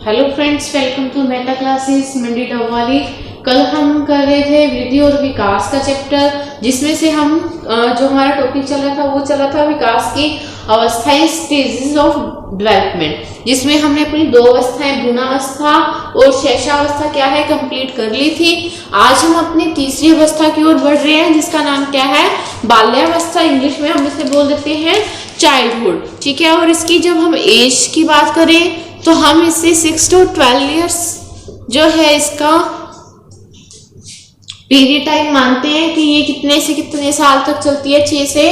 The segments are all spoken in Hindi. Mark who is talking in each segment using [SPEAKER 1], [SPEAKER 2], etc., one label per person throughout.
[SPEAKER 1] Hello friends, welcome to meta classes. Mandi Dabwali. कल हम कर रहे थे वृद्धि और विकास का चैप्टर, जिसमें से हम जो हमारा टॉपिक चला था विकास की अवस्थाएं, स्टेजेस ऑफ डेवलपमेंट, जिसमें हमने अपनी दो अवस्थाएं भ्रूणावस्था और शैशवावस्था क्या है कंप्लीट कर ली थी। आज हम अपनी तीसरी अवस्था की ओर बढ़ रहे हैं, जिसका नाम क्या है, बाल्यावस्था। इंग्लिश में हम इसे बोल देते हैं चाइल्डहुड, ठीक है। और इसकी जब हम एज की बात करें तो हम इसे 6 to 12 ईयर्स जो है इसका पीरियड टाइम मानते हैं कि ये कितने से कितने साल तक चलती है, 6 से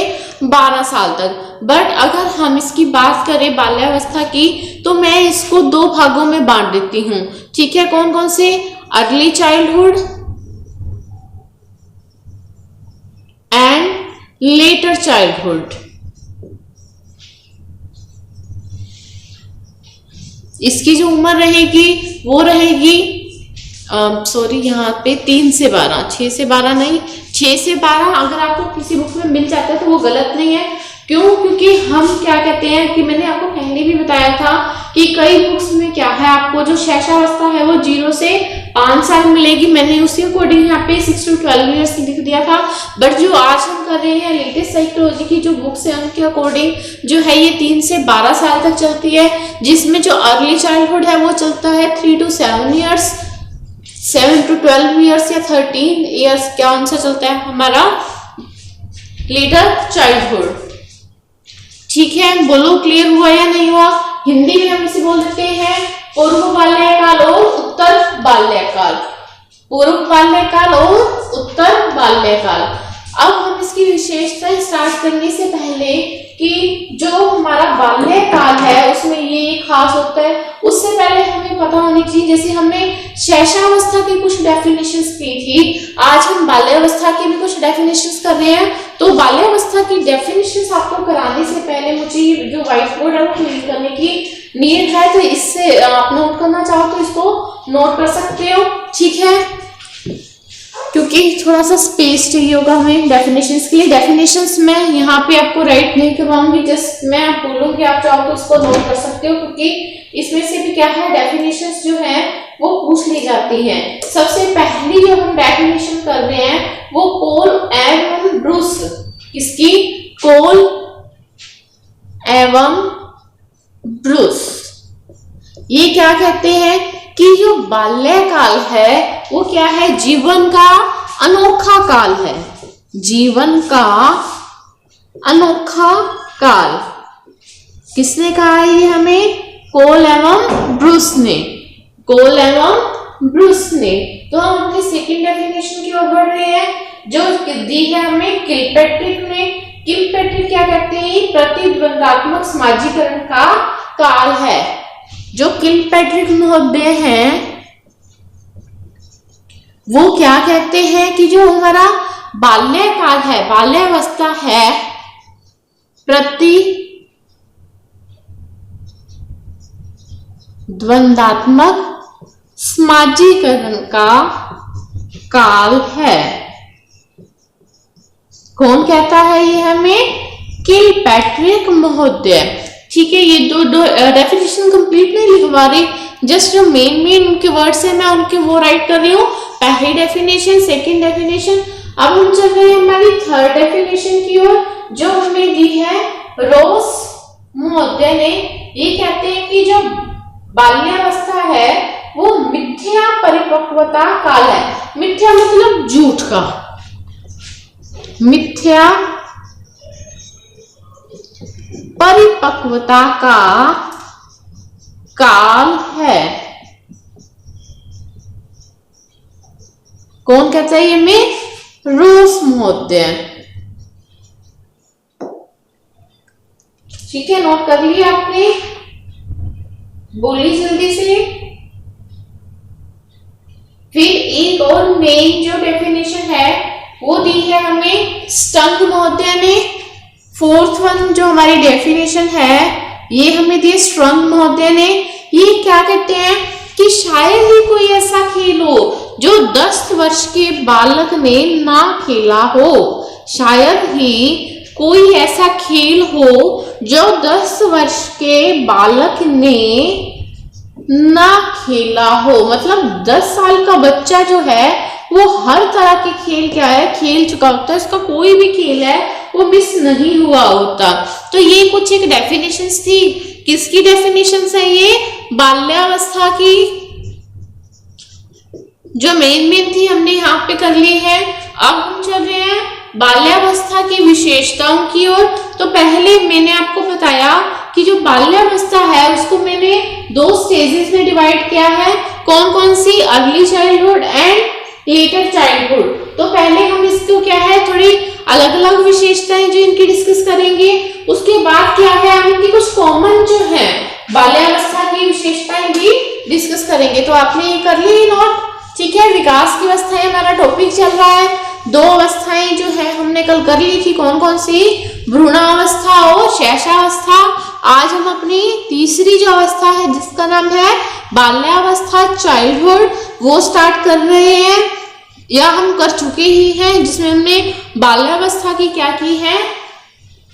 [SPEAKER 1] 12 साल तक। बट अगर हम इसकी बात करें बाल्यावस्था की, तो मैं इसको दो भागों में बांट देती हूँ, ठीक है। कौन कौन से? Early childhood and later childhood. इसकी जो उम्र रहेगी वो रहेगी यहाँ पे 3 से 12, 6 से 12 नहीं, 6 से 12 अगर आपको किसी बुक में मिल जाता है तो वो गलत नहीं है। क्यों? क्योंकि हम क्या कहते हैं कि मैंने आपको पहले भी बताया था कि कई बुक्स में क्या है, आपको जो शैशवावस्था है वो 0 से 5 साल मिलेगी। मैंने उसी अकॉर्डिंग यहाँ पे 6 to 12 ईयर्स लिख दिया था। बट जो आज हम कर रहे हैं लेटेस्ट साइकोलॉजी की जो बुक्स है उनके अकॉर्डिंग जो है ये 3 से 12 साल तक चलती है, जिसमें जो अर्ली चाइल्डहुड है वो चलता है 3 to 7 ईयर्स, 7 to 12 ईयर्स या 13 ईयर्स क्या आंसर चलता है हमारा लेटर चाइल्डहुड, ठीक है। बोलो क्लियर हुआ या नहीं हुआ? हिंदी में हम इसे बोल देते हैं पूर्व बाल्यकाल और उत्तर बाल्यकाल। पूर्व बाल्यकाल और उत्तर बाल्यकाल। अब हम इसकी विशेषता स्टार्ट करने से पहले कि जो हमारा बाल्यकाल है उसमें ये खास होता है, उससे पहले हमें पता होनी चाहिए, जैसे हमने शैशवावस्था की कुछ डेफिनेशंस की थी, आज हम बाल्यावस्था की भी कुछ डेफिनेशंस कर रहे हैं। तो बाल्यावस्था की डेफिनेशंस आपको कराने से पहले मुझे जो व्हाइट बोर्ड है वो क्लियर करने की नीड है, तो इससे आप नोट करना चाहो तो इसको नोट कर सकते हो, ठीक है। क्योंकि थोड़ा सा स्पेस चाहिए होगा हमें डेफिनेशंस के लिए। डेफिनेशंस मैं यहाँ पे आपको राइट नहीं करवाऊंगी, जस्ट मैं आप बोलूंगी, आप चाहो तो इसको नोट कर सकते हो, क्योंकि इसमें से भी क्या है डेफिनेशंस जो है वो पूछ ली जाती हैं। सबसे पहली जो हम डेफिनेशन कर रहे हैं वो कोल एवं ब्रूस, किसकी? कोल एवं ब्रूस। ये क्या कहते हैं कि जो बाल्यकाल है वो क्या है, जीवन का अनोखा काल है, जीवन का अनोखा काल। किसने कहा है ये हमें? कोल एवं ब्रूस ने, कोल एवं ब्रूस ने। तो हम अपनी सेकेंड डेफिनेशन की ओर बढ़ रहे हैं, जो दी है हमें किलपैट्रिक ने। किलपैट्रिक क्या कहते हैं? प्रतिद्वंदात्मक समाजीकरण का काल है। जो किलपैट्रिक महोदय हैं वो क्या कहते हैं कि जो हमारा बाल्यकाल है, बाल्यावस्था है, प्रतिद्वंदात्मक समाजीकरण का काल है। कौन कहता है ये हमें? किलपैट्रिक महोदय, ठीक है। ये दो डेफिनेशन कंप्लीट नहीं लिखवा रही, जस्ट जो मेन उनके वर्ड्स है मैं उनके वो राइट कर रही हूँ। पहली डेफिनेशन, सेकंड डेफिनेशन। अब हम चल रहे हैं हमारी थर्ड डेफिनेशन की ओर, जो हमें दी है रोस महोदय ने। ये कहते हैं कि जो बाल्यावस्था है वो मिथ्या परिपक्वता काल है। मिथ्या मतलब झूठ का, मिथ्या परिपक्वता का काल है। कौन कहता है ये में? रोस महोदय, ठीक है। नोट कर लिया आपने? बोलिए जल्दी से। फिर एक और मेन जो डेफिनेशन है वो दी है हमें स्टंग महोदय ने। फोर्थ वन जो हमारी डेफिनेशन है ये हमें दी स्ट्रंग महोदय ने। ये क्या कहते हैं कि शायद ही कोई ऐसा खेल हो जो 10 वर्ष के बालक ने ना खेला हो, शायद ही कोई ऐसा खेल हो जो 10 वर्ष के बालक ने ना खेला हो। मतलब 10 साल का बच्चा जो है वो हर तरह के खेल क्या है खेल चुका होता है, इसका कोई भी खेल है वो मिस नहीं हुआ होता। तो ये कुछ एक डेफिनेशंस थी। किसकी डेफिनेशंस है ये? बाल्यावस्था की। जो मेन थी हमने यहाँ पे कर ली है। अब हम चल रहे हैं बाल्यावस्था की विशेषताओं की ओर। तो पहले मैंने आपको बताया कि जो बाल्यावस्था है उसको मैंने 2 स्टेजेस में डिवाइड किया है। कौन कौन सी? Early childhood and later childhood. तो पहले हम इसको क्या है थोड़ी अलग अलग विशेषताएं जो इनकी डिस्कस करेंगे। उसके बाद क्या है हम इनकी कुछ कॉमन जो है बाल्यावस्था की विशेषताएं भी डिस्कस करेंगे। तो आपने ये कर ली नोट, ठीक है। विकास की अवस्थाएं हमारा टॉपिक चल रहा है। 2 अवस्थाएं जो है हमने कल कर ली थी। कौन कौन सी? भ्रूणावस्था और शैशवावस्था। आज हम अपनी तीसरी जो अवस्था है जिसका नाम है बाल्यावस्था चाइल्डहुड वो स्टार्ट कर रहे हैं, या हम कर चुके ही हैं, जिसमें हमने बाल्यावस्था की क्या की है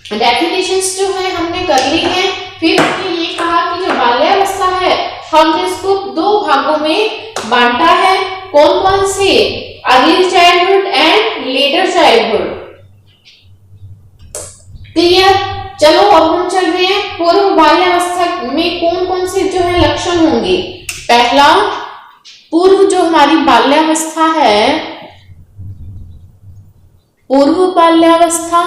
[SPEAKER 1] डेफिनेशंस जो है हमने कर ली है। फिर हमने ये कहा कि जो बाल्यावस्था है हमने इसको 2 भागों में बांटा है। कौन कौन से? Early childhood and later childhood. Clear? चलो अब हम चल रहे हैं पूर्व बाल्यावस्था में कौन कौन से जो है लक्षण होंगे। पहला, पूर्व जो हमारी बाल्यावस्था है, पूर्व बाल्यावस्था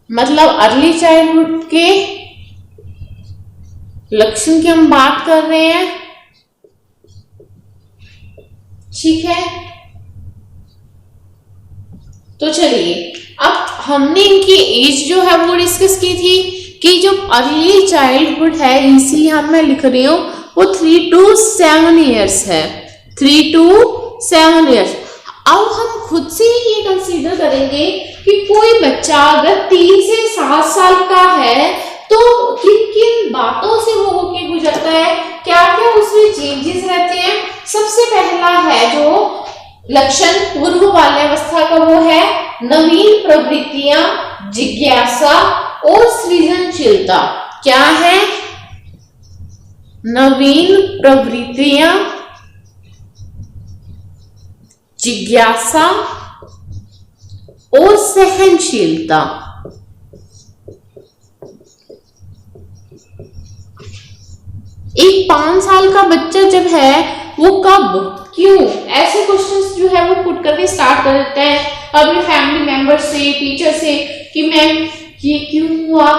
[SPEAKER 1] मतलब अर्ली चाइल्डहुड के लक्षण की हम बात कर रहे हैं, ठीक है। तो चलिए अब हमने इनकी एज जो है वो डिस्कस की थी कि जो अर्ली चाइल्डहुड है इसी हम मैं लिख रही हूं वो 3 to 7 ईयर्स है। 3 to 7 ईयर्स। अब हम खुद से ही ये कंसीडर करेंगे कि कोई बच्चा अगर 3 से 7 साल का है तो किन किन बातों से वो होके गुजरता है, क्या क्या उसमें चेंजेस रहते हैं। सबसे पहला है जो लक्षण पूर्व बाल्यावस्था का वो है नवीन प्रवृत्तियां, जिज्ञासा और सृजनशीलता। क्या है? नवीन प्रवृत्तियां, जिज्ञासा और सहनशीलता। एक 5 साल का बच्चा जब है वो कब, क्यों, ऐसे क्वेश्चंस जो है वो पुट करके स्टार्ट कर देता है अपने फैमिली मेंबर से, टीचर से कि मैम ये क्यों हुआ,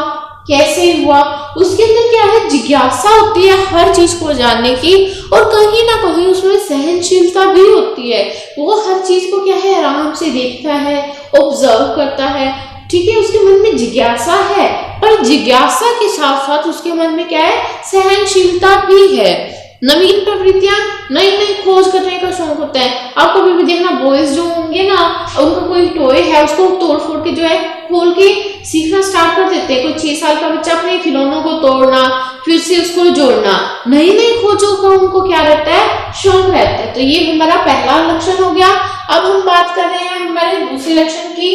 [SPEAKER 1] कैसे हुआ। उसके अंदर क्या है जिज्ञासा होती है हर चीज को जानने की, और कहीं ना कहीं उसमें सहनशीलता भी होती है। वो हर चीज को क्या है आराम से देखता है, ऑब्जर्व करता है, ठीक है। उसके मन में जिज्ञासा है, पर जिज्ञासा के साथ साथ उसके मन में क्या है सहनशीलता भी है। नवीन प्रवृत्तियां, नई नई खोज करने का शौक होता है। आप कभी भी देखना बॉयज जो होंगे ना उनका कोई टॉय है उसको तोड़ फोड़ के जो है खोल के सीखना स्टार्ट कर देते हैं। कोई 6 साल का बच्चा अपने खिलौनों को तोड़ना फिर से उसको जोड़ना, नई नई खोजों का उनको क्या रहता है शौक रहता है। तो ये हमारा पहला लक्षण हो गया। अब हम बात कर रहे हैं हमारे दूसरे लक्षण की।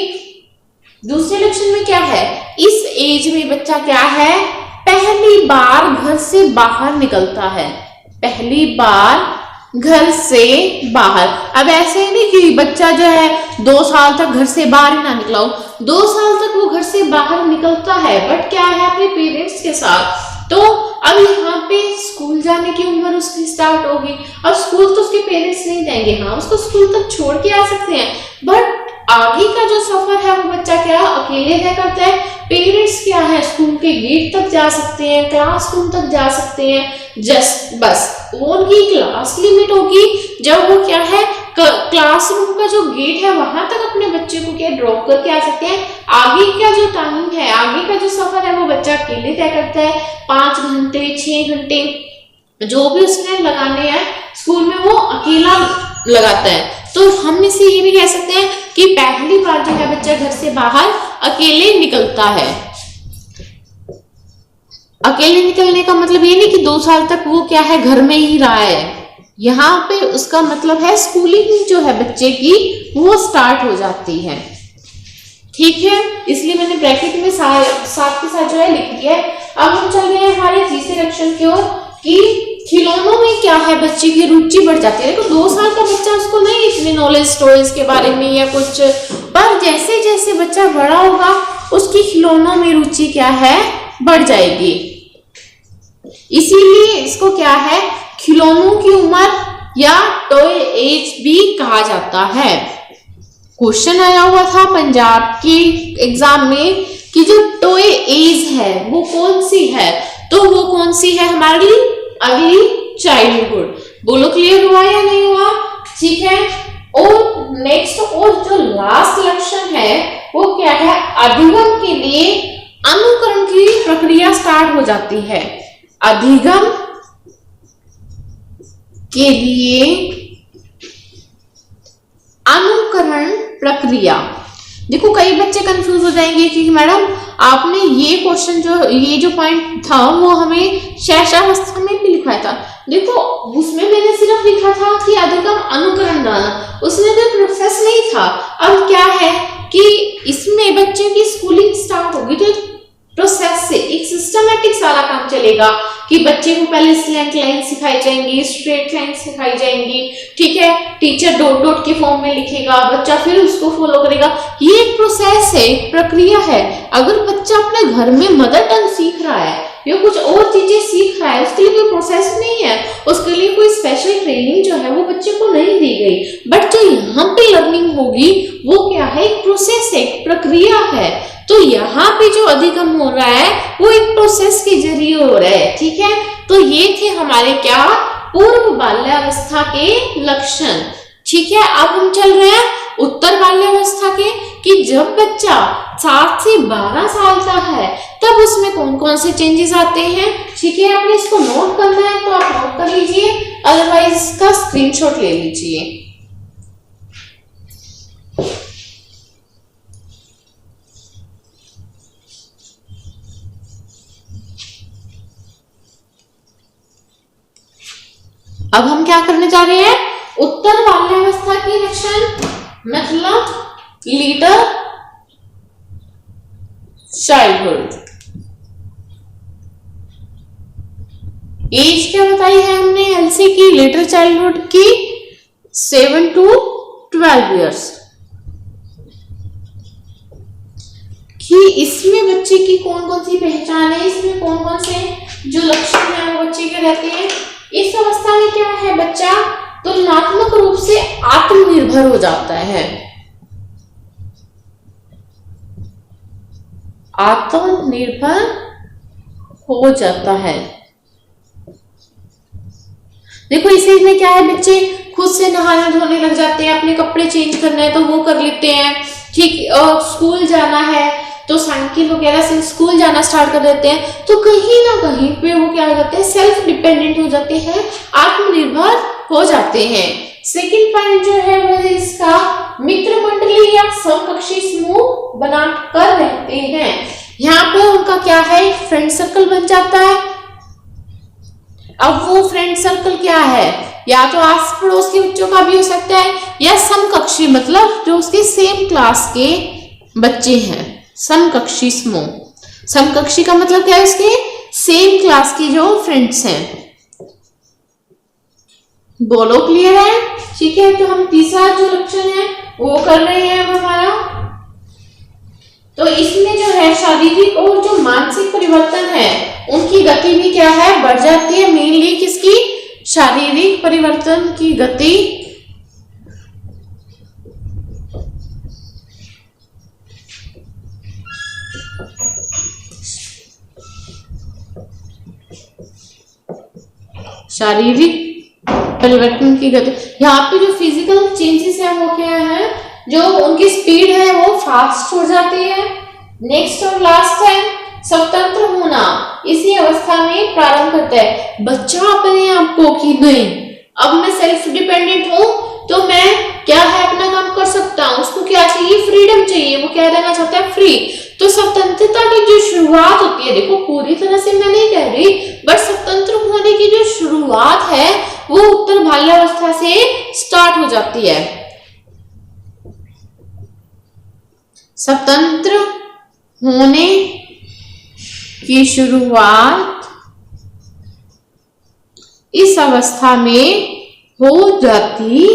[SPEAKER 1] दूसरे लक्षण में क्या है, इस एज में बच्चा क्या है पहली बार घर से बाहर निकलता है। पहली बार घर से बाहर। अब ऐसे ही नहीं कि बच्चा जो है 2 साल तक घर से बाहर ही ना निकला हो, 2 साल तक वो घर से बाहर निकलता है बट क्या है अपने पेरेंट्स के साथ। तो अब यहाँ पे स्कूल जाने की उम्र उसकी स्टार्ट होगी। अब स्कूल तो उसके पेरेंट्स नहीं जाएंगे, हाँ उसको स्कूल तक छोड़ के आ सकते हैं, बट आगे का जो सफर है वो बच्चा क्या अकेले तय करता है। पेरेंट्स क्या है स्कूल के गेट तक जा सकते हैं, क्लासरूम तक जा सकते हैं, जस्ट बस उनकी क्लास लिमिट होगी जब वो क्या है क्लासरूम का जो गेट है वहां तक अपने बच्चे को क्या ड्रॉप करके आ सकते हैं। आगे का जो टाइम है, आगे का जो सफर है वो बच्चा अकेले तय करता है। 5 घंटे 6 घंटे जो भी उसने लगाने हैं स्कूल में वो अकेला लगाता है। तो हम इसे ये भी कह सकते हैं कि पहली बार जो है बच्चा घर से बाहर अकेले निकलता है। अकेले निकलने का मतलब ये नहीं कि 2 साल तक वो क्या है घर में ही रहा है, यहाँ पे उसका मतलब है स्कूलिंग जो है बच्चे की वो स्टार्ट हो जाती है, ठीक है। इसलिए मैंने ब्रैकेट में साथ के साथ जो है लिख दिया है। अब हम चल रहे हैं हमारे तीसरे लक्षण की ओर कि क्या है बच्चे की रुचि बढ़ जाती है। देखो 2 साल का बच्चा, उसको नहीं इतनी नॉलेज स्टोरीज के बारे में या कुछ, पर जैसे जैसे बच्चा बड़ा होगा उसकी खिलौनों में रुचि क्या है, बढ़ जाएगी। इसीलिए इसको क्या है, खिलौनों की उम्र या टॉय एज भी कहा जाता है। क्वेश्चन आया हुआ था पंजाब के एग्जाम में कि जो टॉय एज है वो कौन सी है, तो वो कौन सी है हमारी अर्ली चाइल्डहुड। बोलो क्लियर हुआ या नहीं हुआ, ठीक है। और नेक्स्ट और जो लास्ट लक्षण है वो क्या है, अधिगम के लिए अनुकरण की प्रक्रिया स्टार्ट हो जाती है। अधिगम के लिए अनुकरण प्रक्रिया। देखो कई बच्चे कंफ्यूज हो जाएंगे कि मैडम आपने ये क्वेश्चन जो पॉइंट था वो हमें शैशवावस्था में भी लिखवाया था। देखो उसमें मैंने सिर्फ लिखा था कि अधिगम अनुकरण डालना, उसमें कोई प्रोसेस नहीं था। अब क्या है कि इसमें बच्चे की स्कूलिंग स्टार्ट होगी तो प्रोसेस से एक सिस्टमेटिक सारा काम चलेगा कि बच्चे को पहले स्लैंट लाइन सिखाई जाएंगी, स्ट्रेट लाइन सिखाई जाएंगी, ठीक है। टीचर डॉट डॉट के फॉर्म में लिखेगा, बच्चा फिर उसको फॉलो करेगा। ये एक प्रोसेस है, एक प्रक्रिया है। अगर बच्चा अपने घर में मदर टंग सीख रहा है या कुछ और चीजें सीख रहा है, उसके लिए कोई प्रोसेस नहीं है, उसके लिए कोई स्पेशल ट्रेनिंग जो है वो बच्चे को नहीं दी गई। बट जो यहाँ पे लर्निंग होगी वो क्या है, एक प्रोसेस है, एक प्रक्रिया है। तो यहाँ पे जो अधिगम हो रहा है वो एक प्रोसेस के जरिए हो रहा है, ठीक है। तो ये थे हमारे क्या, पूर्व बाल्यावस्था के लक्षण, ठीक है। अब हम चल रहे हैं उत्तर बाल्यावस्था के, कि जब बच्चा 7 से 12 साल का है तब उसमें कौन कौन से चेंजेस आते हैं, ठीक है। आपने इसको नोट करना है तो आप नोट कर लीजिए, अदरवाइज इसका स्क्रीनशॉट ले लीजिए। अब हम क्या करने जा रहे हैं, उत्तर बाल्यावस्था के लक्षण, मतलब लेटर चाइल्डहुड। एज क्या बताई है हमने एलसी की, लेटर चाइल्डहुड की 7 to 12 ईयर्स, कि इसमें बच्चे की कौन कौन सी पहचान है, इसमें कौन कौन से जो लक्षण है वो बच्चे के रहते हैं। इस अवस्था में क्या है, बच्चा तुलनात्मक रूप से आत्मनिर्भर हो जाता है, आत्मनिर्भर हो जाता है। देखो इस एज में क्या है, बच्चे खुद से नहाने धोने लग जाते हैं, अपने कपड़े चेंज करना है तो वो कर लेते हैं, ठीक। और स्कूल जाना है तो साइकिल वगैरह से स्कूल जाना स्टार्ट कर देते हैं। तो कहीं ना कहीं पे वो क्या हो जाते हैं, सेल्फ डिपेंडेंट हो जाते हैं, आत्मनिर्भर हो जाते हैं। सेकंड पॉइंट जो है वो इसका मित्र मंडली या समकक्षी समूह बनाकर रहते हैं। यहाँ पे उनका क्या है, फ्रेंड सर्कल बन जाता है। अब वो फ्रेंड सर्कल क्या है, या तो आस पड़ोस के बच्चों का भी हो सकता है या समकक्षी, मतलब जो उसके सेम क्लास के बच्चे हैं, समकक्षी समूह। समकक्षी का मतलब क्या है, उसके सेम क्लास के जो फ्रेंड्स हैं। बोलो क्लियर है, ठीक है। तो हम तीसरा जो लक्षण है वो कर रहे हैं अब हमारा। तो इसमें जो है शारीरिक और जो मानसिक परिवर्तन है उनकी गति भी क्या है, बढ़ जाती है। मेनली किसकी, शारीरिक परिवर्तन की गति शारीरिक परिवर्तन की गति। यहाँ पे जो फिजिकल चेंजेस है वो क्या है, जो उनकी स्पीड है वो फास्ट हो जाती है। नेक्स्ट और लास्ट है स्वतंत्र होना, इसी अवस्था में प्रारंभ करता है बच्चा अपने आप को कि नहीं अब मैं सेल्फ डिपेंडेंट हूं तो मैं क्या है अपना काम कर सकता हूं। उसको क्या चाहिए, फ्रीडम चाहिए, वो क्या रहना चाहता है, फ्री। तो स्वतंत्रता की जो शुरुआत होती है, देखो पूरी तरह से मैं नहीं कह रही, बट स्वतंत्र होने की जो शुरुआत है वो उत्तर बाल्यावस्था से स्टार्ट हो जाती है। स्वतंत्र होने की शुरुआत इस अवस्था में हो जाती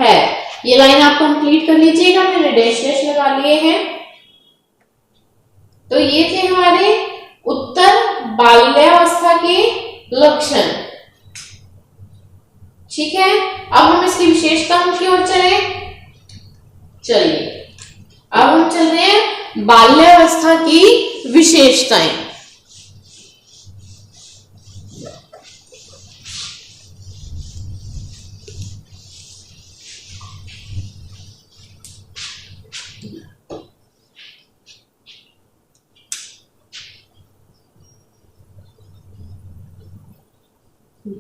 [SPEAKER 1] है। ये लाइन आप कंप्लीट कर लीजिएगा, मैंने डैश डैश लगा लिए हैं। तो ये थे हमारे उत्तर बाल्यावस्था के लक्षण। ठीक है, अब हम इसकी विशेषताओं की ओर चले। चलिए अब हम चल रहे हैं बाल्यावस्था की विशेषताएं।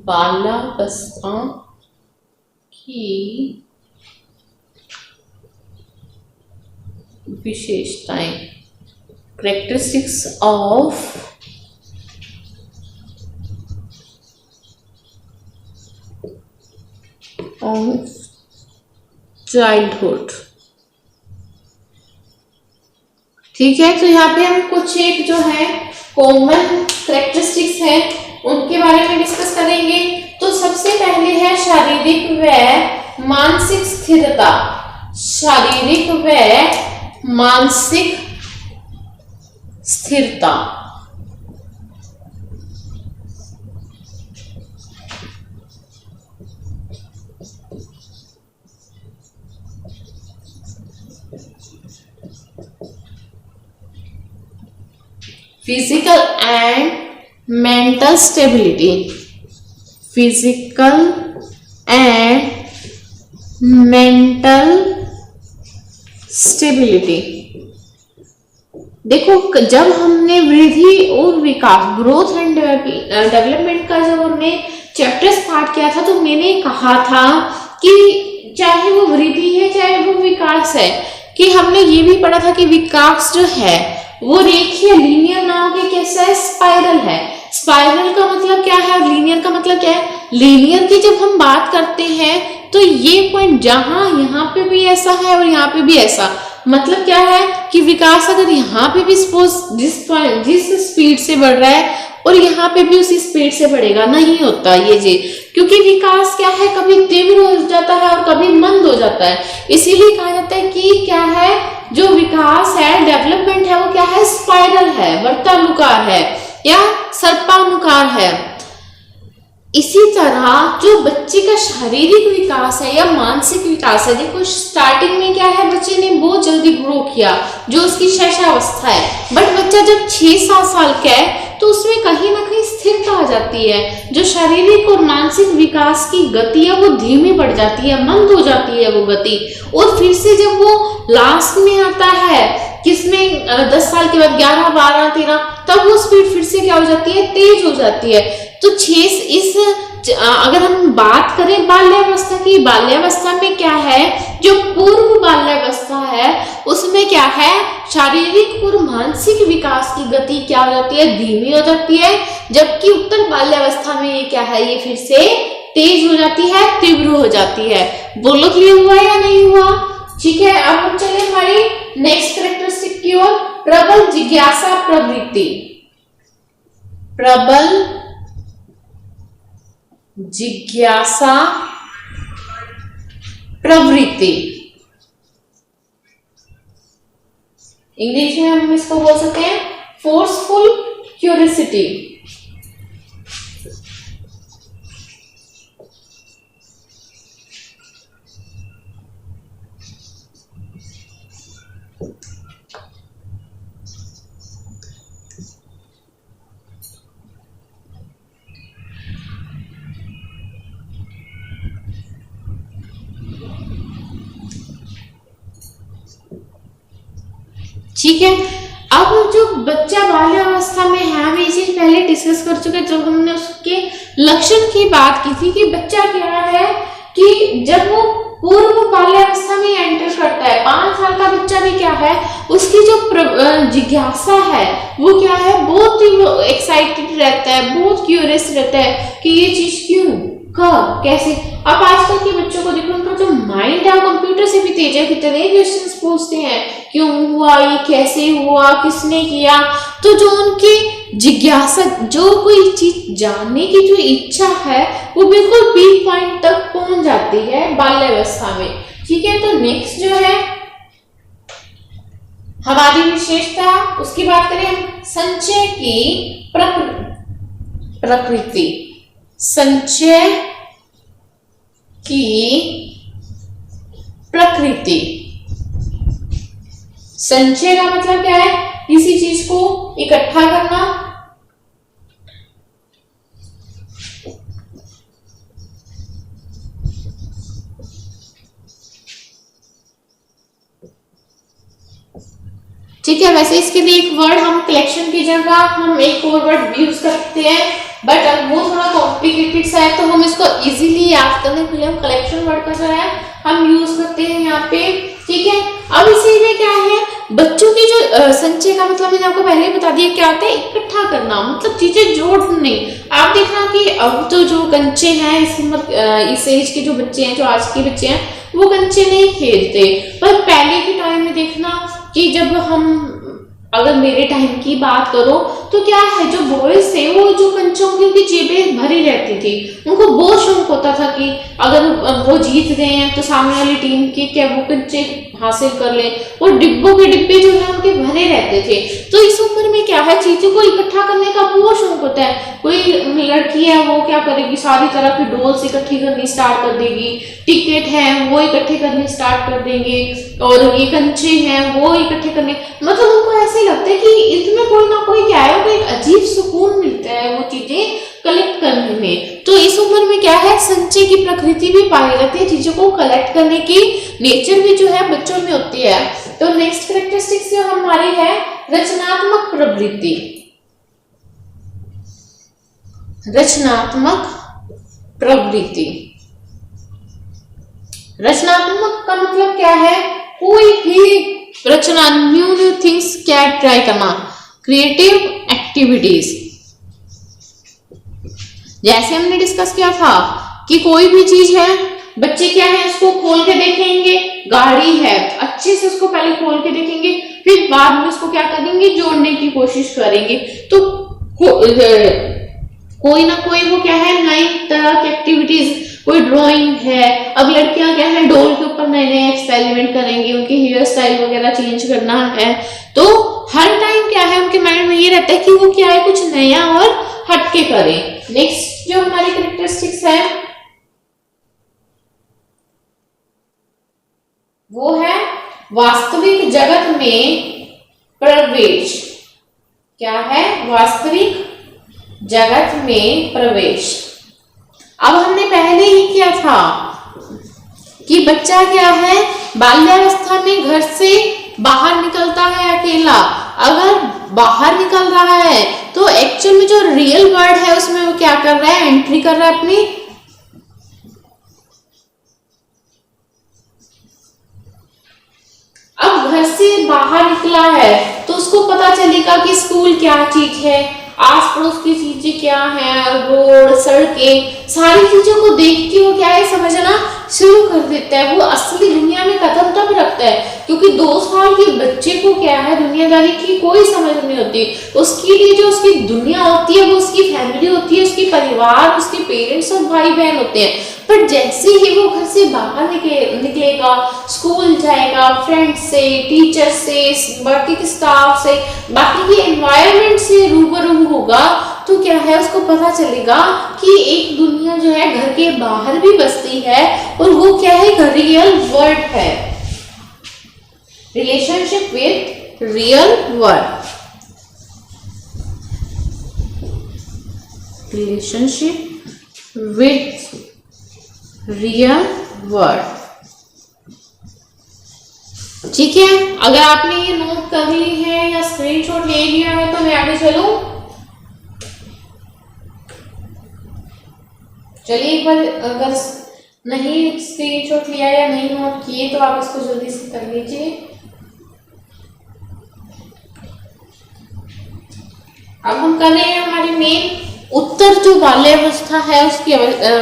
[SPEAKER 1] बाल्यावस्था की विशेषताएं, कैरेक्टरिस्टिक्स ऑफ चाइल्डहुड। ठीक है, तो यहाँ पे हम कुछ एक जो है कॉमन कैरेक्टरिस्टिक्स है उनके बारे में डिस्कस करेंगे। तो सबसे पहले है शारीरिक व मानसिक स्थिरता। शारीरिक व मानसिक स्थिरता। Physical and mental stability. Physical and mental stability. देखो, जब हमने वृद्धि और विकास, ग्रोथ एंड डेवलपमेंट का जब हमने चैप्टर स्टार्ट किया था, तो मैंने कहा था कि चाहे वो वृद्धि है चाहे वो विकास है, कि हमने ये भी पढ़ा था कि विकास जो है वो रेखीय लीनियर ना होके कैसा है, स्पाइरल है। स्पाइरल का मतलब क्या है और लीनियर का मतलब क्या है? लीनियर की जब हम बात करते हैं तो ये पॉइंट जहां यहाँ पे भी ऐसा है और यहाँ पे भी ऐसा, मतलब क्या है कि विकास अगर यहाँ पे भी सपोज जिस स्पीड से बढ़ रहा है और यहाँ पे भी उसी स्पीड से बढ़ेगा, नहीं होता ये जी, क्योंकि विकास क्या है, कभी तीव्र हो जाता है और कभी मंद हो जाता है। इसीलिए कहा जाता है कि क्या है, जो विकास है, डेवलपमेंट है, वो क्या है, स्पाइरल है, वर्तानुकार है या सर्पानुकार है। इसी तरह जो बच्चे का शारीरिक विकास है या मानसिक विकास है, देखो स्टार्टिंग में क्या है, बच्चे ने बहुत जल्दी ग्रो किया, जो उसकी शैशवावस्था है, बट बच्चा जब 6-7 साल का है तो उसमें कहीं ना कहीं स्थिरता आ जाती है। जो शारीरिक और मानसिक विकास की गति है वो धीमी पड़ जाती है, मंद हो जाती है वो गति, और फिर से जब वो लास्ट में आता है, किसमें 10 साल के बाद 11, 12, 13, तब वो स्पीड फिर से क्या हो जाती है, तेज हो जाती है। तो अगर हम बात करें बाल्यावस्था की, बाल्यावस्था में क्या है, जो पूर्व बाल्यावस्था है उसमें क्या है, शारीरिक और मानसिक विकास की गति क्या हो जाती है, धीमी हो जाती है, जबकि उत्तर बाल्यावस्था में ये क्या है, ये फिर से तेज हो जाती है, तीव्र हो जाती है। बोलो क्लियर हुआ या नहीं हुआ? ठीक है, अब हम चले हमारी नेक्स्ट कैरेक्टरिस्टिक की ओर, प्रबल जिज्ञासा प्रवृत्ति। प्रबल जिज्ञासा प्रवृत्ति, इंग्लिश में हम इसको बोल सकते हैं फोर्सफुल क्यूरियोसिटी। ठीक है, अब जो बच्चा बाल्यावस्था में है, हम ये चीज पहले डिस्कस कर चुके हैं जब हमने उसके लक्षण की बात की थी कि बच्चा क्या है कि जब वो पूर्व बाल्यावस्था में एंटर करता है, 5 साल का बच्चा भी क्या है, उसकी जो जिज्ञासा है वो क्या है, बहुत ही एक्साइटेड रहता है, बहुत क्यूरियस रहता है कि ये चीज क्यों, कब, कैसे। अब आजकल के बच्चों को देखो, उनका जो माइंड है कंप्यूटर से भी तेज है, कितने क्वेश्चंस पूछते हैं, क्यों हुआ, ये कैसे हुआ, किसने किया। तो जो उनकी जिज्ञासा, जो कोई चीज जानने की जो इच्छा है वो बिल्कुल पीक पॉइंट तक पहुंच जाती है बाल्यावस्था में। ठीक है, तो नेक्स्ट जो है हमारी विशेषता, उसकी बात करें हम, संचय की प्रकृति। संचय की प्रकृति। संचय का मतलब क्या है? किसी चीज को इकट्ठा करना, ठीक है। वैसे इसके लिए एक वर्ड हम कलेक्शन की जगह हम एक और वर्ड यूज करते हैं, बट अब वो थोड़ा कॉम्प्लिकेटेड सा है, तो हम इसको इजीली याद करने के लिए हम कलेक्शन वर्ड का जो है हम यूज करते हैं यहाँ पे। ठीक है, अब इसी में क्या है, बच्चों की जो संचय का मतलब मैंने आपको पहले ही बता दिया क्या होता है, इकट्ठा करना, मतलब चीजें जोड़ने। आप देखना कि अब तो जो कंचे हैं इस एज के जो बच्चे हैं, जो आज के बच्चे हैं, वो कंचे नहीं खेलते, पर पहले के टाइम में देखना कि जब हम, अगर मेरे टाइम की बात करो तो क्या है, जो बॉयज थे वो जो कंचों की उनकी जेबें भरी रहती थी, उनको बहुत शौक होता था कि अगर वो जीत गए हैं तो सामने वाली टीम के क्या वो कंचे हासिल कर ले, और डिब्बों के डिब्बे जो है उनके भरे रहते थे। तो इस उम्र में क्या है, चीजों को इकट्ठा करने का बहुत शौक होता है। कोई लड़की है वो क्या करेगी, सारी तरह की डॉल्स इकट्ठी करनी स्टार्ट कर देगी, टिकट है वो इकट्ठे करने स्टार्ट कर देंगे, और ये कंचे हैं वो इकट्ठे करने, मतलब उनको ऐसे लगता है कि इसमें कोई ना कोई क्या है, कोई अजीब सुकून मिलता है वो चीजें कलेक्ट करने में। तो इस उम्र में क्या है, संचय की प्रकृति भी पाई जाती है, चीजों को कलेक्ट करने की नेचर भी जो है बच्चों में होती है। तो नेक्स्ट कैरेक्टरिस्टिक्स जो हमारी है, रचनात्मक प्रवृत्ति। रचनात्मक प्रवृत्ति। रचनात्मक का मतलब क्या है, कोई भी रचना, न्यू थिंग्स क्या ट्राई करना, क्रिएटिव एक्टिविटीज। जैसे हमने डिस्कस किया था कि कोई भी चीज है, बच्चे क्या है उसको खोल के देखेंगे, गाड़ी है अच्छे से उसको पहले खोल के देखेंगे, फिर बाद में उसको क्या करेंगे, जोड़ने की कोशिश करेंगे। तो कोई ना कोई वो क्या है, नई तरह की एक्टिविटीज, कोई ड्राइंग है, अब लड़कियां क्या है डोल के ऊपर नए नए एक्सपेरिमेंट करेंगे, उनकी हेयर स्टाइल वगैरह चेंज करना है। तो हर टाइम क्या है उनके माइंड में ये रहता है कि वो क्या है, कुछ नया और हटके करें। नेक्स्ट जो हमारी कैरेक्टरिस्टिक्स है वो है वास्तविक जगत में प्रवेश। क्या है, वास्तविक जगत में प्रवेश। अब हमने पहले ही किया था कि बच्चा क्या है, बाल्यावस्था में घर से बाहर निकलता है अकेला, अगर बाहर निकल रहा है तो एक्चुअल में जो रियल वर्ल्ड है उसमें वो क्या कर रहा है, एंट्री कर रहा है अपनी। अब घर से बाहर निकला है तो उसको पता चलेगा कि स्कूल क्या चीज है, आस पड़ोस की चीजें क्या है, रोड सड़कें, सारी चीजों को देख के वो क्या है समझना शुरू कर देता है। वो असली दुनिया में कदम तब रखता है, क्योंकि 2 साल के बच्चे को क्या है दुनियादारी की कोई समझ नहीं होती। उसके लिए जो उसकी दुनिया होती है वो उसकी फैमिली होती है, उसकी परिवार, उसके पेरेंट्स और भाई बहन होते हैं। पर जैसे ही वो घर से बाहर निकलेगा, स्कूल जाएगा, फ्रेंड से, टीचर से, बाकी के स्टाफ से, बाकी के एनवायरनमेंट से रूबरू होगा, तो क्या है उसको पता चलेगा कि एक दुनिया जो है घर के बाहर भी बसती है, और वो क्या है, एक रियल वर्ल्ड है। Relationship with real world. Relationship with real world. ठीक है, अगर आपने ये नोट कर ली है या स्क्रीनशॉट ले लिया है तो मैं आगे चलूं। चलिए एक बार अगर नहीं स्क्रीनशॉट लिया या नहीं नोट किए तो आप इसको जल्दी से कर लीजिए। अब हम कर रहे हैं हमारी मेन उत्तर जो बाल्यावस्था है उसकी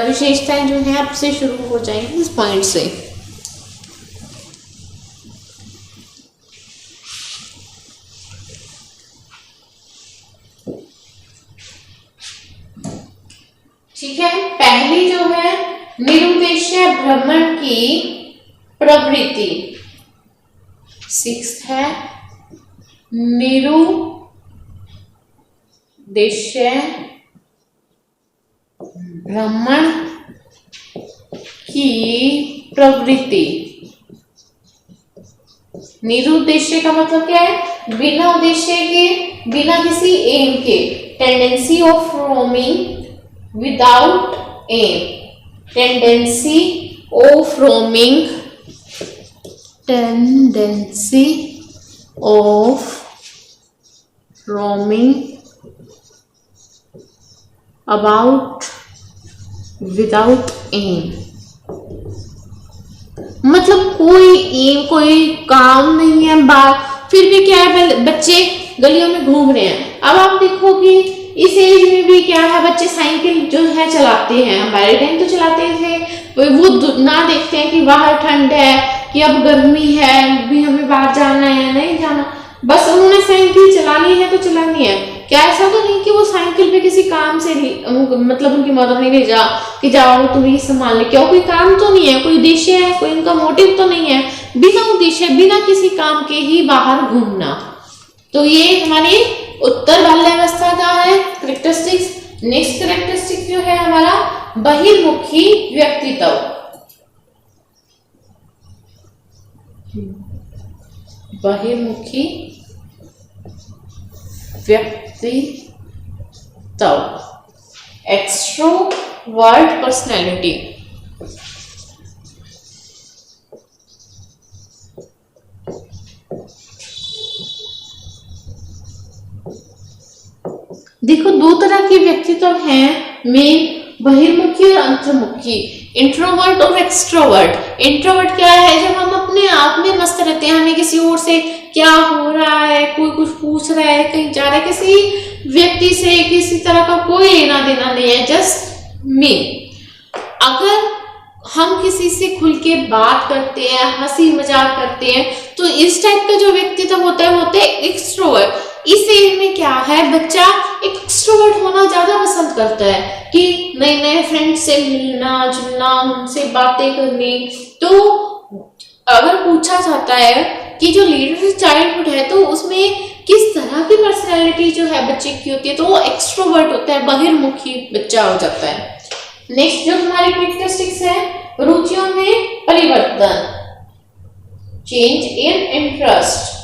[SPEAKER 1] विशेषताएं जो है अब से शुरू हो जाएंगी इस पॉइंट से। निरुद्देश्य भ्रमण की प्रवृत्ति। 6 है निरुद्देश्य भ्रमण की प्रवृत्ति। निरुद्देश्य का मतलब क्या है? बिना उद्देश्य के, बिना किसी एम के। Tendency of roaming without aim. Tendency of roaming, tendency of roaming about without aim. मतलब कोई एम, कोई काम नहीं है, फिर भी क्या है, बच्चे गलियों में घूम रहे हैं। अब आप देखोगे इस एज में भी क्या है, बच्चे साइकिल जो है चलाते हैं। हमारे टाइम तो चलाते थे, वो ना देखते हैं कि बाहर ठंड है, कि अब गर्मी है, भी हमें बाहर जाना है या नहीं जाना, बस उन्होंने साइकिल चलानी है तो चलानी है। क्या ऐसा तो नहीं कि वो साइकिल पे किसी काम से मतलब उनकी मदर ने भेजा कि जाओ तुम ये संभाल ले, क्या कोई काम तो नहीं है, कोई उद्देश्य है, कोई उनका मोटिव तो नहीं है। बिना उद्देश्य, बिना किसी काम के ही बाहर घूमना। तो ये हमारी उत्तर बाल्यावस्था का है करेक्टरिस्टिक्स। नेक्स्ट करेक्टरिस्टिक जो है हमारा बहिर्मुखी व्यक्तित्व। बहिर्मुखी व्यक्तित्व, एक्सट्रोवर्ट पर्सनैलिटी। देखो दो तरह के व्यक्तित्व हैं मेन, बहिर्मुखी और अंतर्मुखी। इंट्रोवर्ट और एक्सट्रोवर्ट। इंट्रोवर्ट क्या है? जब हम अपने आप में मस्त रहते हैं, हमें किसी और से क्या हो रहा है, कोई कुछ पूछ रहा है, कहीं जा रहा है, किसी व्यक्ति से किसी तरह का कोई लेना देना नहीं है, जस्ट मी। अगर हम किसी से खुल के बात करते हैं, हंसी मजाक करते हैं, तो इस टाइप का जो व्यक्तित्व होता है वो होता है एक्सट्रोवर्ट। इस एज में क्या है, बच्चा एक्सट्रोवर्ट होना ज्यादा पसंद करता है कि नए नए फ्रेंड से मिलना जुलना, उनसे बातें करनी। तो अगर पूछा जाता है कि जो लीडर चाइल्डहुड है तो उसमें किस तरह की पर्सनैलिटी जो है बच्चे की होती है, तो वो एक्सट्रोवर्ट होता है, बहिर्मुखी बच्चा हो जाता है। नेक्स्ट जो हमारी कैरेक्टरिस्टिक्स है, रुचियों में परिवर्तन, चेंज इन इंटरेस्ट।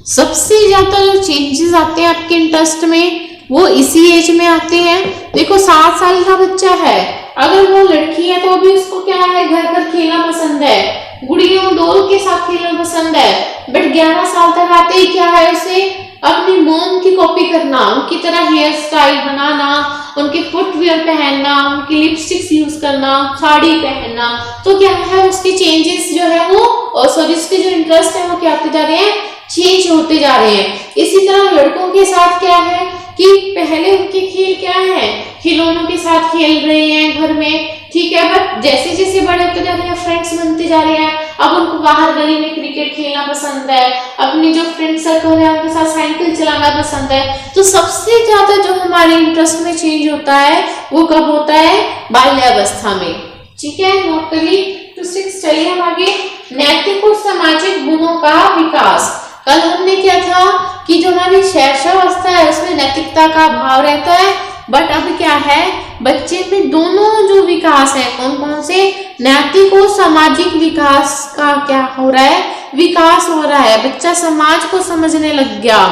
[SPEAKER 1] सबसे ज्यादा जो चेंजेस आते हैं आपके इंटरेस्ट में वो इसी एज में आते हैं। देखो 7 साल का बच्चा है, अगर वो लड़की है तो अभी उसको क्या है, घर पर खेलना पसंद है, गुड़ियों डॉल के साथ खेलना पसंद है। बट 11 साल तक आते ही क्या है, उसे अपनी मॉम की कॉपी करना, उनकी तरह हेयर स्टाइल बनाना, उनके फुटवियर पहनना, उनकी लिपस्टिक्स यूज करना, साड़ी पहनना। तो क्या है, उसके चेंजेस जो है वो, और सॉरी उसके जो इंटरेस्ट है वो क्या होते जा रहे हैं, चेंज होते जा रहे हैं। इसी तरह लड़कों के साथ क्या है कि पहले उनके खेल क्या है, खिलौनों के साथ खेल रहे हैं घर में, ठीक है, बट जैसे जैसे बड़े होते जा रहे हैं, फ्रेंड्स बनते जा रहे हैं, अब उनको बाहर गली में क्रिकेट खेलना पसंद है, अपनी जो फ्रेंड सर्कल है उनके साथ साइकिल चलाना पसंद है। तो सबसे ज्यादा जो हमारे इंटरेस्ट में चेंज होता है वो कब होता है, बाल्यावस्था में। ठीक है, नोट कर ली। तो 6 चलिए हम आगे, नैतिक और सामाजिक गुणों का विकास। कल हमने क्या था कि जो हमारी शैशवावस्था है उसमें नैतिकता का अभाव रहता है, बट अब क्या है, बच्चे में दोनों जो विकास है, कौन कौन से, नैतिक और सामाजिक विकास का क्या हो रहा है, विकास हो रहा है। बच्चा समाज को समझने लग गया।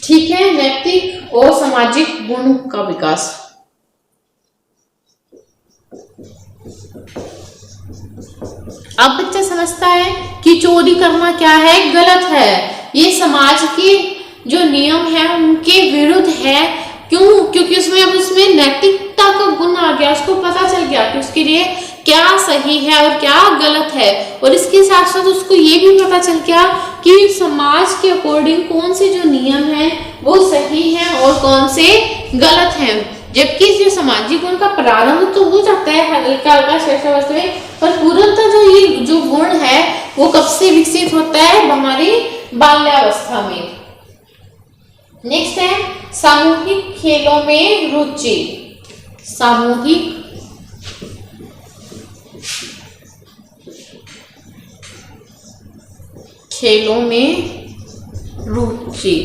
[SPEAKER 1] ठीक है, नैतिक और सामाजिक गुण का विकास। अब बच्चा समझता है कि चोरी करना क्या है, गलत है, ये समाज के जो नियम है उनके विरुद्ध है। क्यों? क्योंकि उसमें नैतिकता का गुण आ गया, उसको पता चल गया कि उसके लिए क्या सही है और क्या गलत है। और इसके साथ साथ उसको ये भी पता चल गया कि समाज के अकॉर्डिंग कौन से जो नियम है वो सही है और कौन से गलत हैं। जबकि जो सामाजिक गुण का प्रारंभ तो हो जाता है हल्का हल्का शैशवावस्था में, पर पूर्णतः जो गुण है वो कब से विकसित होता है? हमारी बाल्यावस्था में। नेक्स्ट है सामूहिक खेलों में रुचि। सामूहिक खेलों में रुचि।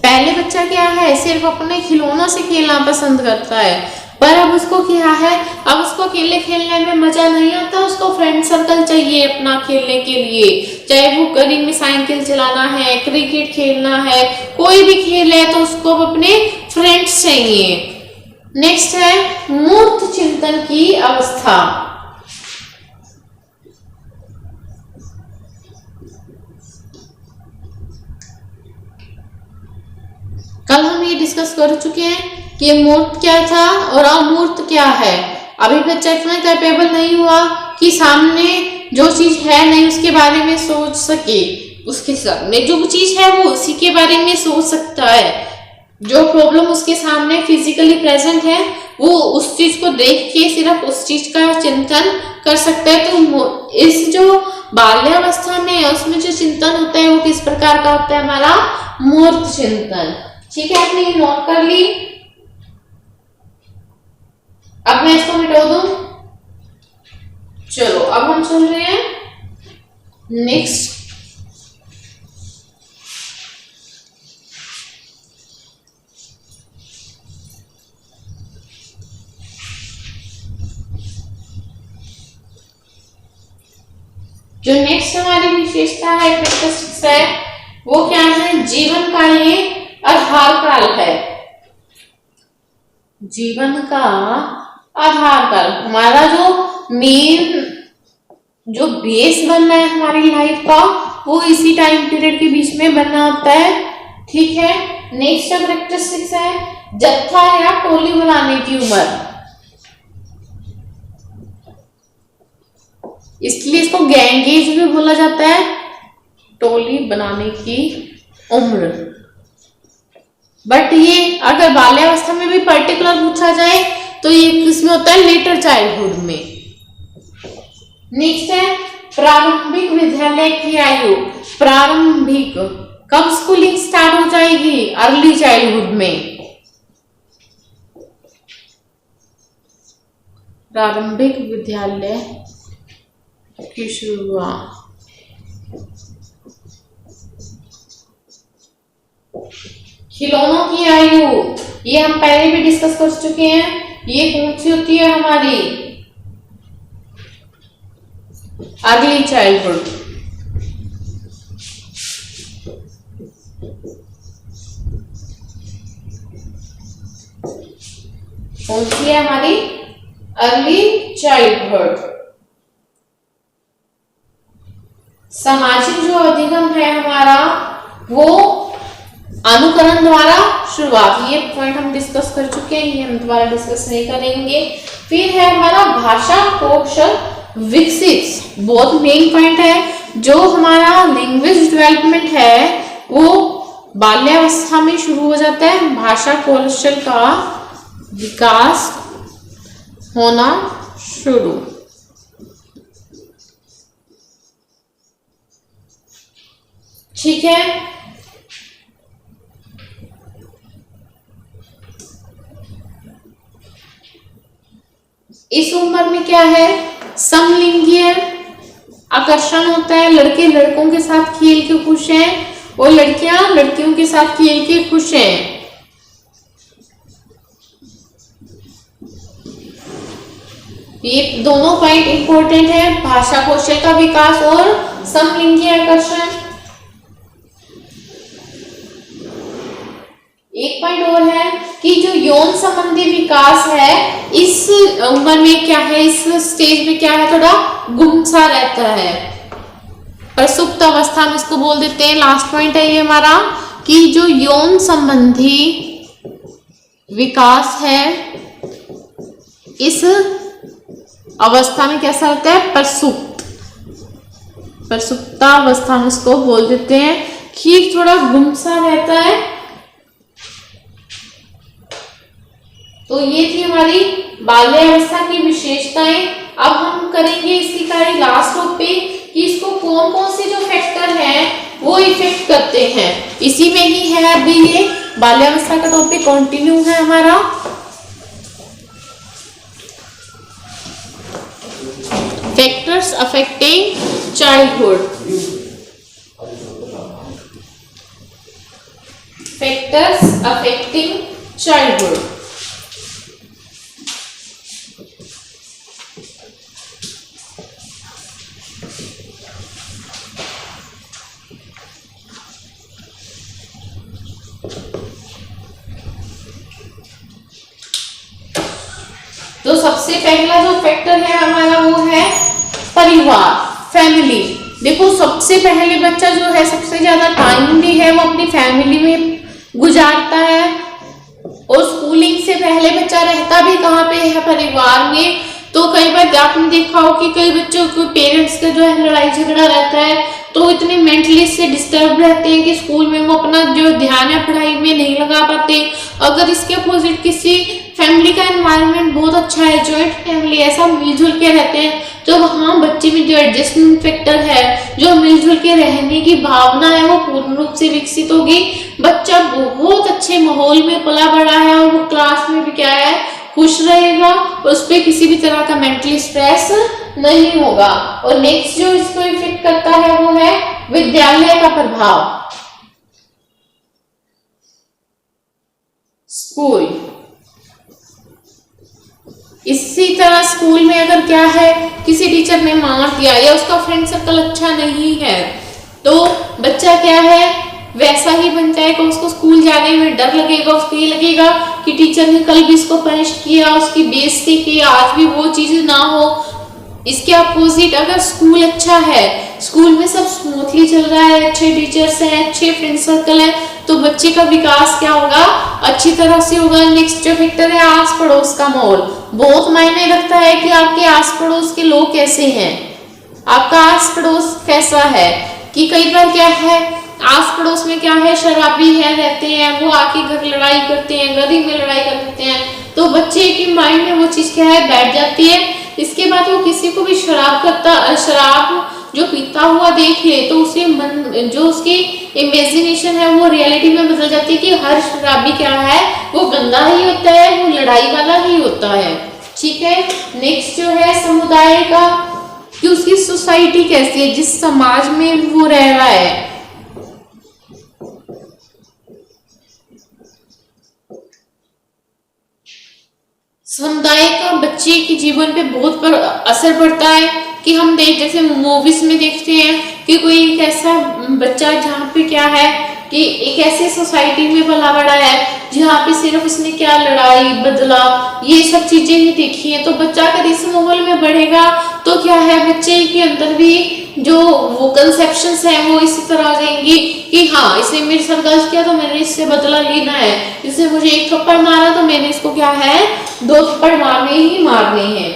[SPEAKER 1] पहले बच्चा क्या है, सिर्फ अपने खिलौनों से खेलना पसंद करता है, पर अब उसको क्या है, अब उसको अकेले खेलने में मजा नहीं आता, उसको फ्रेंड सर्कल चाहिए अपना खेलने के लिए। चाहे वो गली में साइकिल चलाना है, क्रिकेट खेलना है, कोई भी खेल है तो उसको अपने फ्रेंड्स चाहिए। नेक्स्ट है मूर्त चिंतन की अवस्था। कल हम ये डिस्कस कर चुके हैं कि मूर्त क्या था और अमूर्त क्या है। अभी बच्चा इतना कैपेबल नहीं हुआ कि सामने जो चीज है नहीं उसके बारे में सोच सके, उसके सामने जो चीज है वो उसी के बारे में सोच सकता है। जो प्रॉब्लम उसके सामने फिजिकली प्रेजेंट है वो उस चीज को देख के सिर्फ उस चीज का चिंतन कर सकता है। तो इस जो बाल्यावस्था में है उसमें जो चिंतन होता है वो किस प्रकार का होता है? हमारा मूर्त चिंतन। ठीक है, आपने ये नोट कर ली। अब मैं इसको मिटा दूं। चलो अब हम चल रहे हैं नेक्स्ट। जो नेक्स्ट हमारी विशेषता है, कैरेक्टरिस्टिक्स है, वो क्या है? जीवन का ये आधार काल है। जीवन का आधार काल, हमारा जो मेन जो बेस बनना है हमारी लाइफ का वो इसी टाइम पीरियड के बीच में बनना होता है। ठीक है, नेक्स्ट कैरेक्टरिस्टिक्स है जत्था या टोली बनाने की उम्र। इसलिए इसको गैंग एज भी बोला जाता है, टोली बनाने की उम्र। बट ये अगर बाल्यावस्था में भी पर्टिकुलर पूछा जाए तो ये किसमें होता है? लेटर चाइल्डहुड में। नेक्स्ट है प्रारंभिक विद्यालय की आयु। प्रारंभिक कब स्कूलिंग स्टार्ट हो जाएगी? अर्ली चाइल्डहुड में। प्रारंभिक विद्यालय की शुरुआत खिलौनों की आयु, ये हम पहले भी डिस्कस कर चुके हैं। ये कौन सी होती है? हमारी अर्ली चाइल्डहुड। कौन सी है? हमारी अर्ली चाइल्डहुड। सामाजिक जो अधिगम है हमारा वो अनुकरण द्वारा शुरुआत। ये पॉइंट हम डिस्कस कर चुके हैं, ये हम दोबारा डिस्कस नहीं करेंगे। फिर है हमारा भाषा कौशल विकसित। बहुत मेन पॉइंट है। जो हमारा लैंग्वेज डेवलपमेंट है वो बाल्यावस्था में शुरू हो जाता है। भाषा कौशल का विकास होना शुरू। ठीक है, इस उम्र में क्या है? समलिंगीय आकर्षण होता है। लड़के लड़कों के साथ खेल के खुश हैं और लड़कियां लड़कियों के साथ खेल के खुश हैं। ये दोनों पॉइंट इंपॉर्टेंट है, भाषा कौशल का विकास और समलिंगीय आकर्षण। एक पॉइंट और है कि जो यौन संबंधी विकास है इस उम्र में क्या है? इस स्टेज में क्या है? थोड़ा गुमसा रहता है। प्रसुप्त अवस्था में इसको बोल देते हैं। लास्ट पॉइंट है ये हमारा कि जो यौन संबंधी विकास है इस अवस्था में कैसा रहता है? प्रसुप्त। प्रसुप्तावस्था में इसको बोल देते हैं कि थोड़ा गुमसा रहता है। तो ये थी हमारी बाल्यावस्था की विशेषताएं। अब हम करेंगे इसकी कार्य लास्ट टॉपिक कि इसको कौन कौन से जो फैक्टर हैं वो इफेक्ट करते हैं। इसी में ही है अभी ये बाल्यावस्था का टॉपिक कंटिन्यू है हमारा। Factors affecting childhood. Factors affecting childhood. तो सबसे पहला जो फैक्टर है हमारा वो है परिवार, फैमिली। देखो सबसे पहले बच्चा जो है सबसे ज्यादा टाइम भी है वो अपनी फैमिली में गुजारता है, और स्कूलिंग से पहले बच्चा रहता भी कहाँ पे है, परिवार में। तो कई बार आपने देखा हो कि कई बच्चों को पेरेंट्स का जो है लड़ाई झगड़ा रहता है, तो इतने मेंटली से डिस्टर्ब रहते हैं कि स्कूल में वो अपना जो ध्यान है पढ़ाई में नहीं लगा पाते। अगर इसके अपोजिट किसी फैमिली का एनवायरनमेंट बहुत अच्छा है, जॉइंट फैमिली, ऐसा मिलजुल के रहते हैं, तो वहाँ बच्चे में जो एडजस्टमेंट फैक्टर है, जो मिलजुल के रहने की भावना है, वो पूर्ण रूप से विकसित होगी। बच्चा बहुत अच्छे माहौल में पला बड़ा है और वो क्लास में भी क्या है, खुश रहेगा, उस पर किसी भी तरह का मेंटली स्ट्रेस नहीं होगा। और नेक्स्ट जो इसको इफेक्ट करता है वो है विद्यालय का प्रभाव, स्कूल। इसी तरह स्कूल में अगर क्या है, किसी टीचर ने मार दिया या उसका फ्रेंड सर्कल अच्छा नहीं है, तो बच्चा क्या है वैसा ही बन जाएगा। उसको स्कूल जाने में डर लगेगा, उसको ये लगेगा कि टीचर ने कल भी इसको पनिश किया, उसकी बेइज्जती की, आज भी वो चीज ना हो। इसके अपोजिट अगर स्कूल अच्छा है, स्कूल में सब स्मूथली चल रहा है, अच्छे टीचर्स हैं, अच्छे फ्रेंड सर्कल है, तो बच्चे का विकास क्या होगा, अच्छी तरह से होगा। नेक्स्ट जो फैक्टर है आस पड़ोस का माहौल, बहुत मायने रखता है कि आपके आस पड़ोस के लोग कैसे हैं, आपका आस पड़ोस कैसा है। कि कई बार क्या है आस पड़ोस में क्या है, शराबी है रहते हैं, वो आके घर लड़ाई करते हैं, गली में लड़ाई कर देते हैं, तो बच्चे के माइंड में वो चीज क्या है बैठ जाती है। इसके बाद वो किसी को भी शराब जो पीता हुआ देख ले, तो उसके मन जो उसकी इमेजिनेशन है वो रियलिटी में बदल जाती है कि हर शराबी क्या है, वो गंदा ही होता है, वो लड़ाई वाला ही होता है। ठीक है, नेक्स्ट जो है समुदाय का, कि उसकी सोसाइटी कैसी है, जिस समाज में वो रह रहा है। समुदाय का बच्चे के जीवन पे बहुत असर पड़ता है। कि हम जैसे मूवीज में देखते हैं कि कोई एक ऐसा बच्चा जहाँ पे क्या है कि एक ऐसे सोसाइटी में पला बड़ा है जहाँ पे सिर्फ उसने क्या लड़ाई बदला ये सब चीजें ही देखी है, तो बच्चा अगर इस माहौल में बढ़ेगा तो क्या है बच्चे के अंदर भी जो वो कंसेप्शंस हैं वो इसी तरह आ जाएंगी कि हाँ इसने मेरे साथ गलत किया तो मैंने इससे बदला लेना है, इसने मुझे एक थप्पड़ मारा तो मैंने इसको क्या है 2 थप्पड़ मारने ही मारने हैं।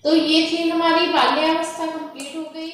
[SPEAKER 1] तो ये थी हमारी बाल्यावस्था कंप्लीट हो गई।